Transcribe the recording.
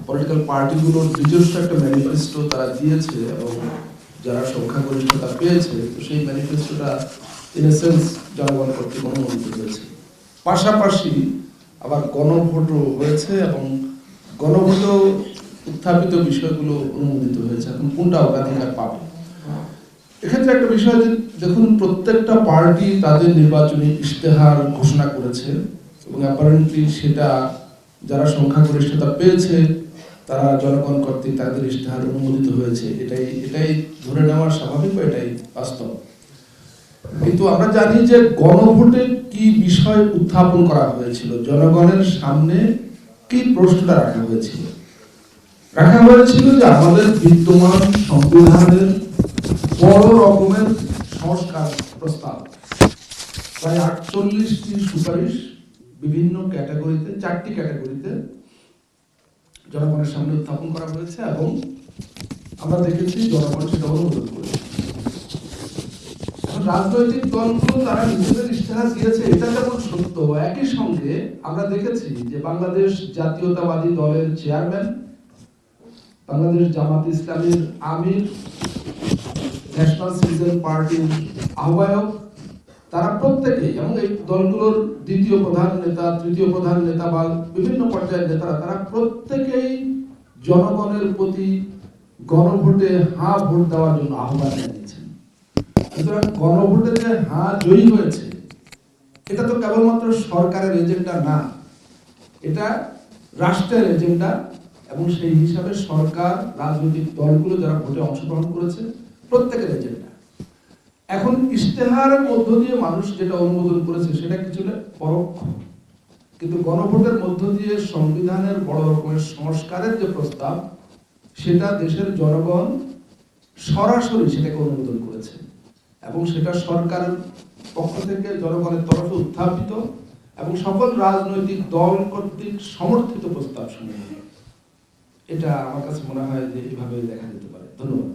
Political পার্টিগুলোর নিজস্ব একটা manifesto তারা দিয়েছে এবং যারা সংখ্যাগরিষ্ঠতা পেয়েছে তো সেই ম্যানিফেস্টোটা ইন সেন্স জনগণ কর্তৃক অনুমোদিত হয়েছে। পাশাপাশি আবার গণভোটও হয়েছে এবং গণভোট উত্থাপিত বিষয়গুলো অনুমোদিত হয়েছে। এখন কোনটা অগ্রাধিকার পাবে এক্ষেত্রে একটা বিষয় যে দেখুন, প্রত্যেকটা পার্টি তাদের নির্বাচনী ইশতেহার ঘোষণা করেছে এবং অ্যাপারেন্টলি সেটা যারা সংখ্যাগরিষ্ঠতা পেয়েছে তারা জনগণ কর্তৃক তাদের ইশতেহার অনুমোদিত হয়েছে। এটাই ধরে নেওয়া স্বাভাবিক বা এটাই বাস্তব। কিন্তু আমরা জানি যে গণভোটে কি বিষয় উত্থাপন করা হয়েছিল, জনগণের সামনে কি প্রশ্নটা রাখা হয়েছিল যে আমাদের বিদ্যমান সংবিধানের বড় রকমের সংস্কার প্রস্তাব, প্রায় 48টি সুপারিশ বিভিন্ন ক্যাটাগরিতে, 4টি ক্যাটাগরিতে জনগণের সামনে উত্থাপন করা হয়েছে এবং আমরা দেখেছি জনগণ সেটা অনুমোদন করেছে। রাজনৈতিক দলগুলো তারা নিজেদের ইশতেহার দিয়েছে, এটা যেমন সত্য, একই সঙ্গে আমরা দেখেছি যে বাংলাদেশ জাতীয়তাবাদী দলের চেয়ারম্যান, বাংলাদেশ জামাত ইসলামীর আমির, ন্যাশনাল সিটিজেন পার্টির আহ্বায়ক, তারা প্রত্যেকেই এবং এই দলগুলোর দ্বিতীয় প্রধান নেতা, তৃতীয় প্রধান নেতা বা বিভিন্ন পর্যায়ের নেতারা তারা প্রত্যেকেই জনগণের প্রতি গণভোটে হ্যাঁ ভোট দেওয়ার জন্য আহ্বান জানিয়েছেন। সুতরাং গণভোটে যে হ্যাঁ জয়ী হয়েছে এটা তো কেবলমাত্র সরকারের এজেন্ডা না, এটা রাষ্ট্রের এজেন্ডা এবং সেই হিসাবে সরকার, রাজনৈতিক দলগুলো যারা ভোটে অংশগ্রহণ করেছে প্রত্যেকের এজেন্ডা। এখন ইশতেহারের মধ্য দিয়ে মানুষ যেটা অনুমোদন করেছে সেটা কিছুটা পরোক্ষ, কিন্তু গণভোটের মধ্য দিয়ে সংবিধানের বড় রকমের সংস্কারের যে প্রস্তাব সেটা দেশের জনগণ সরাসরি সেটাকে অনুমোদন করেছে এবং সেটা সরকারের পক্ষ থেকে জনগণের তরফে উত্থাপিত এবং সকল রাজনৈতিক দল কর্তৃক সমর্থিত প্রস্তাব শুনে এটা আমার কাছে মনে হয় যে এইভাবে দেখা যেতে পারে। ধন্যবাদ।